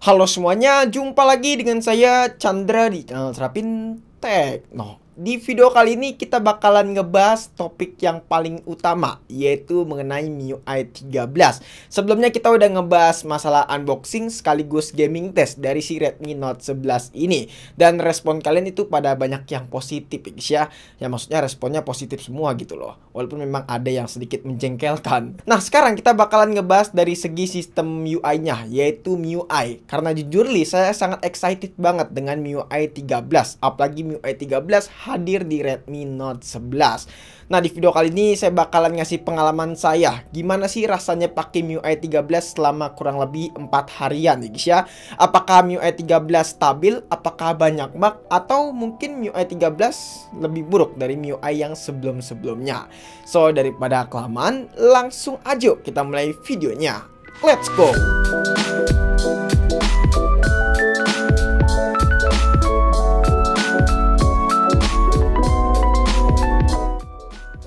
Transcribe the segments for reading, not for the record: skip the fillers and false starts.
Halo semuanya, jumpa lagi dengan saya Chandra di channel Terapin Tech. Di video kali ini kita bakalan ngebahas topik yang paling utama, yaitu mengenai MIUI 13. Sebelumnya kita udah ngebahas masalah unboxing sekaligus gaming test dari si Redmi Note 11 ini. Dan respon kalian itu pada banyak yang positif ya. Ya maksudnya responnya positif semua gitu loh. Walaupun memang ada yang sedikit menjengkelkan. Nah sekarang kita bakalan ngebahas dari segi sistem UI-nya, yaitu MIUI. Karena jujur saya sangat excited banget dengan MIUI 13. Apalagi MIUI 13 hadir di Redmi Note 11. Nah, di video kali ini saya bakalan ngasih pengalaman saya. Gimana sih rasanya pakai MIUI 13 selama kurang lebih 4 harian ya guys ya. Apakah MIUI 13 stabil? Apakah banyak bug? Atau mungkin MIUI 13 lebih buruk dari MIUI yang sebelum-sebelumnya? So, daripada kelamaan, langsung aja kita mulai videonya. Let's go!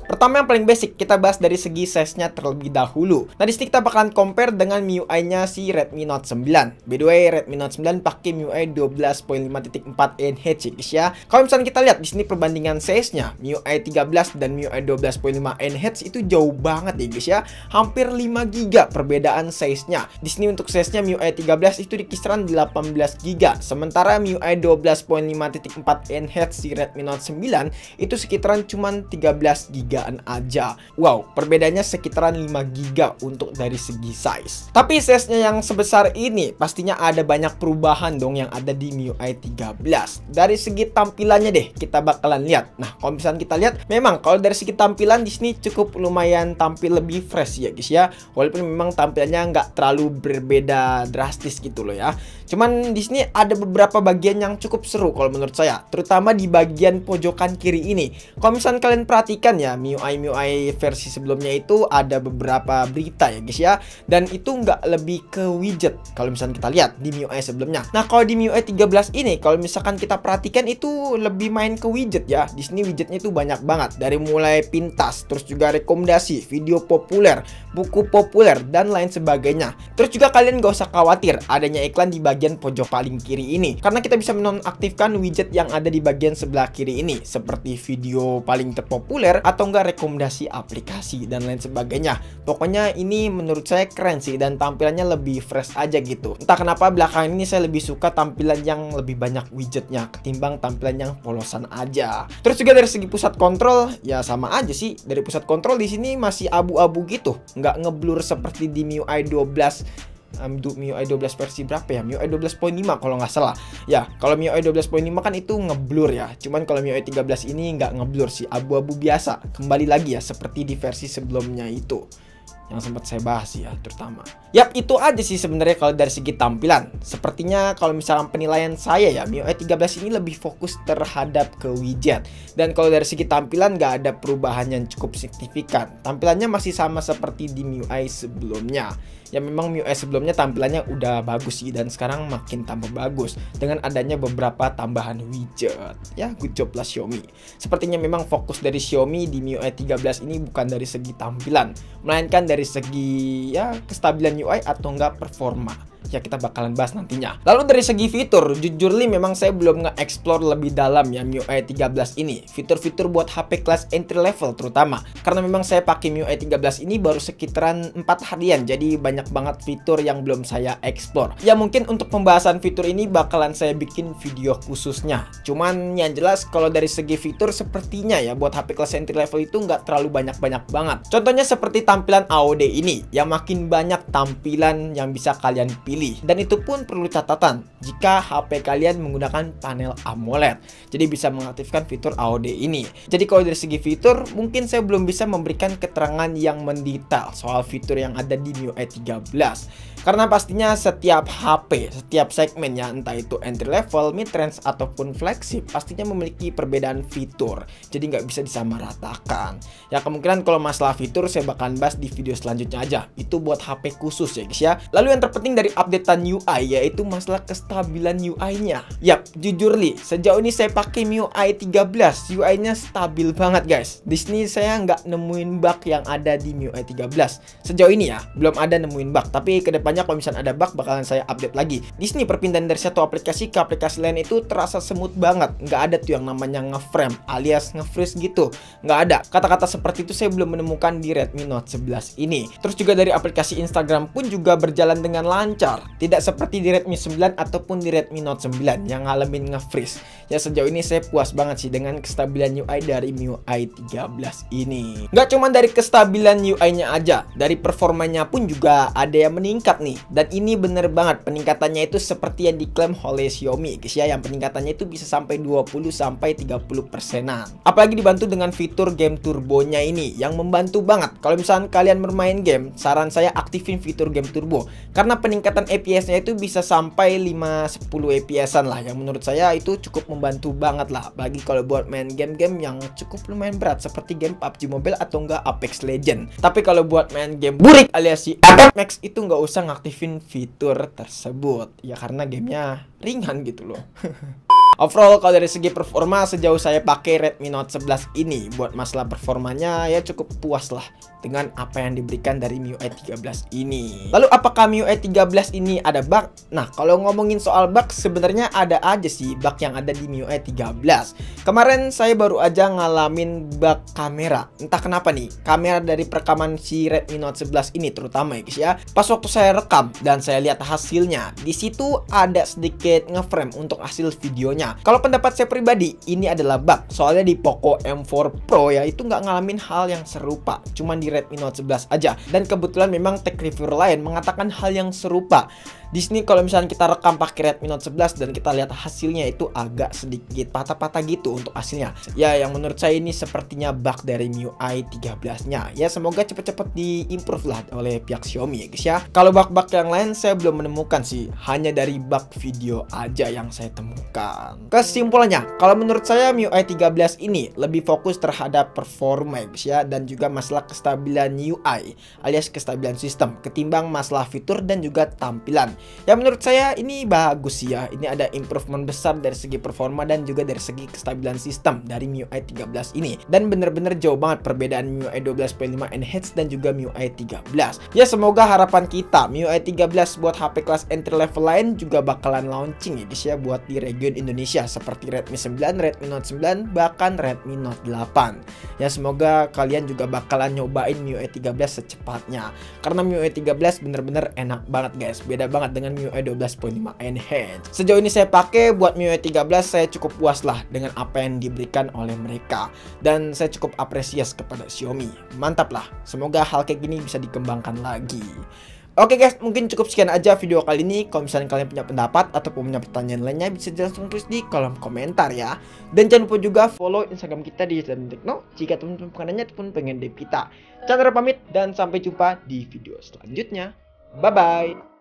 Pertama yang paling basic, kita bahas dari segi size-nya terlebih dahulu. Nah, di sini kita bakalan compare dengan MIUI-nya si Redmi Note 9. By the way, Redmi Note 9 pakai MIUI 12.5.4 Hz ya. Kalau misalnya kita lihat di sini perbandingan size-nya, MIUI 13 dan MIUI 12.5 Hz itu jauh banget ya guys ya. Hampir 5 GB perbedaan size-nya. Di sini untuk size-nya MIUI 13 itu di kisaran 18 GB. Sementara MIUI 12.5.4 Hz si Redmi Note 9 itu sekitaran cuman 13 GB aja. Wow, perbedaannya sekitaran 5 GB untuk dari segi size. Tapi size-nya yang sebesar ini pastinya ada banyak perubahan dong yang ada di MIUI 13. Dari segi tampilannya deh kita bakalan lihat. Nah, kalau misalnya kita lihat, memang kalau dari segi tampilan di sini cukup lumayan tampil lebih fresh ya guys ya. Walaupun memang tampilannya nggak terlalu berbeda drastis gitu loh ya. Cuman di sini ada beberapa bagian yang cukup seru kalau menurut saya, terutama di bagian pojokan kiri ini. Kalau misalnya kalian perhatikan ya, MIUI versi sebelumnya itu ada beberapa berita ya guys ya, dan itu nggak lebih ke widget kalau misalnya kita lihat di MIUI sebelumnya. Nah, kalau di MIUI 13 ini kalau misalkan kita perhatikan itu lebih main ke widget ya. Di sini widgetnya itu banyak banget, dari mulai pintas, terus juga rekomendasi, video populer, buku populer, dan lain sebagainya. Terus juga kalian gak usah khawatir adanya iklan di bagian pojok paling kiri ini, karena kita bisa menonaktifkan widget yang ada di bagian sebelah kiri ini, seperti video paling terpopuler atau enggak rekomendasi aplikasi dan lain sebagainya. Pokoknya ini menurut saya keren sih, dan tampilannya lebih fresh aja gitu. Entah kenapa belakangan ini saya lebih suka tampilan yang lebih banyak widgetnya ketimbang tampilan yang polosan aja. Terus juga dari segi pusat kontrol ya sama aja sih. Dari pusat kontrol di sini masih abu-abu gitu, nggak ngeblur seperti di MIUI 12. MIUI 12 versi berapa ya? MIUI 12.5 kalau nggak salah. Ya, kalau MIUI 12.5 kan itu ngeblur ya. Cuman kalau MIUI 13 ini nggak ngeblur sih, abu-abu biasa. Kembali lagi ya seperti di versi sebelumnya itu yang sempat saya bahas ya terutama. Yap, itu aja sih sebenarnya kalau dari segi tampilan. Sepertinya kalau misalnya penilaian saya ya, MIUI 13 ini lebih fokus terhadap ke widget. Dan kalau dari segi tampilan nggak ada perubahan yang cukup signifikan. Tampilannya masih sama seperti di MIUI sebelumnya. Ya memang MIUI sebelumnya tampilannya udah bagus sih, dan sekarang makin tambah bagus dengan adanya beberapa tambahan widget. Ya, good job lah Xiaomi. Sepertinya memang fokus dari Xiaomi di MIUI 13 ini bukan dari segi tampilan, melainkan dari segi ya kestabilan UI atau enggak performa. Ya kita bakalan bahas nantinya. Lalu dari segi fitur, jujur memang saya belum nge-explore lebih dalam ya MIUI 13 ini. Fitur-fitur buat HP kelas entry level terutama. Karena memang saya pakai MIUI 13 ini baru sekitaran 4 harian. Jadi banyak banget fitur yang belum saya explore. Ya mungkin untuk pembahasan fitur ini bakalan saya bikin video khususnya. Cuman yang jelas kalau dari segi fitur sepertinya ya buat HP kelas entry level itu nggak terlalu banyak-banyak banget. Contohnya seperti tampilan AOD ini, yang makin banyak tampilan yang bisa kalian pilih. Dan itu pun perlu catatan jika HP kalian menggunakan panel AMOLED. Jadi bisa mengaktifkan fitur AOD ini. Jadi kalau dari segi fitur mungkin saya belum bisa memberikan keterangan yang mendetail soal fitur yang ada di MIUI 13. Karena pastinya setiap HP, setiap segmen ya, entah itu entry level, mid range ataupun flagship, pastinya memiliki perbedaan fitur. Jadi nggak bisa disamaratakan. Ya kemungkinan kalau masalah fitur saya bakalan bahas di video selanjutnya aja. Itu buat HP khusus ya guys ya. Lalu yang terpenting dari updatean UI yaitu masalah kestabilan UI-nya. Yap, jujur sejauh ini saya pakai MIUI 13, UI-nya stabil banget guys. Di sini saya nggak nemuin bug yang ada di MIUI 13. Sejauh ini ya, belum ada nemuin bug. Tapi kedepannya Pokoknya kalau misalnya ada bug bakalan saya update lagi. Di sini perpindahan dari satu aplikasi ke aplikasi lain itu terasa smooth banget. Nggak ada tuh yang namanya nge-frame alias nge-freeze gitu. Nggak ada. Kata-kata seperti itu saya belum menemukan di Redmi Note 11 ini. Terus juga dari aplikasi Instagram pun juga berjalan dengan lancar. Tidak seperti di Redmi 9 ataupun di Redmi Note 9 yang ngalamin nge-freeze. Ya sejauh ini saya puas banget sih dengan kestabilan UI dari MIUI 13 ini. Nggak cuma dari kestabilan UI-nya aja, dari performanya pun juga ada yang meningkat nih. Dan ini bener banget peningkatannya itu seperti yang diklaim oleh Xiaomi guys ya, yang peningkatannya itu bisa sampai 20-30%-an. Apalagi dibantu dengan fitur game turbonya ini yang membantu banget. Kalau misalnya kalian bermain game, saran saya aktifin fitur game turbo karena peningkatan FPS-nya itu bisa sampai 5-10 FPS-an lah, yang menurut saya itu cukup membantu banget lah bagi kalau buat main game-game yang cukup lumayan berat seperti game PUBG Mobile atau enggak Apex Legend. Tapi kalau buat main game burik alias si Apex Max itu nggak usah ngaktifin fitur tersebut ya, karena gamenya ringan gitu loh. Overall kalau dari segi performa sejauh saya pakai Redmi Note 11 ini, buat masalah performanya ya cukup puas lah dengan apa yang diberikan dari MIUI 13 ini. Lalu apakah MIUI 13 ini ada bug? Nah, kalau ngomongin soal bug sebenarnya ada aja sih bug yang ada di MIUI 13. Kemarin saya baru aja ngalamin bug kamera. Entah kenapa nih, kamera dari perekaman si Redmi Note 11 ini terutama ya guys ya. Pas waktu saya rekam dan saya lihat hasilnya, di situ ada sedikit ngeframe untuk hasil videonya. Kalau pendapat saya pribadi, ini adalah bug. Soalnya di Poco M4 Pro ya, itu nggak ngalamin hal yang serupa. Cuman di Redmi Note 11 aja. Dan kebetulan memang tech reviewer lain mengatakan hal yang serupa. Di sini kalau misalnya kita rekam pakai Redmi Note 11 dan kita lihat hasilnya itu agak sedikit patah-patah gitu untuk hasilnya. Ya, yang menurut saya ini sepertinya bug dari MIUI 13-nya. Ya, semoga cepet-cepet di-improve lah oleh pihak Xiaomi ya guys ya. Kalau bug-bug yang lain saya belum menemukan sih. Hanya dari bug video aja yang saya temukan. Kesimpulannya, kalau menurut saya MIUI 13 ini lebih fokus terhadap performa ya guys ya, dan juga masalah kestabilan UI alias kestabilan sistem ketimbang masalah fitur dan juga tampilan. Ya menurut saya ini bagus sih ya. Ini ada improvement besar dari segi performa dan juga dari segi kestabilan sistem dari MIUI 13 ini. Dan bener-bener jauh banget perbedaan MIUI 12.5 Enhanced dan juga MIUI 13. Ya semoga harapan kita MIUI 13 buat HP kelas entry level lain juga bakalan launching ya guys ya, buat di region Indonesia seperti Redmi 9, Redmi Note 9, bahkan Redmi Note 8. Ya semoga kalian juga bakalan nyobain MIUI 13 secepatnya. Karena MIUI 13 bener-bener enak banget guys. Beda banget dengan MIUI 12.5 Enhanced. Sejauh ini saya pakai buat MIUI 13 saya cukup puas lah dengan apa yang diberikan oleh mereka. Dan saya cukup apresiasi kepada Xiaomi. Mantap lah. Semoga hal kayak gini bisa dikembangkan lagi. Oke guys, mungkin cukup sekian aja video kali ini. Kalau misalnya kalian punya pendapat ataupun punya pertanyaan lainnya, bisa langsung tulis di kolom komentar ya. Dan jangan lupa juga follow Instagram kita di @tekno jika teman-teman pengen nanya ataupun pengen DM kita. Chandra pamit dan sampai jumpa di video selanjutnya. Bye bye.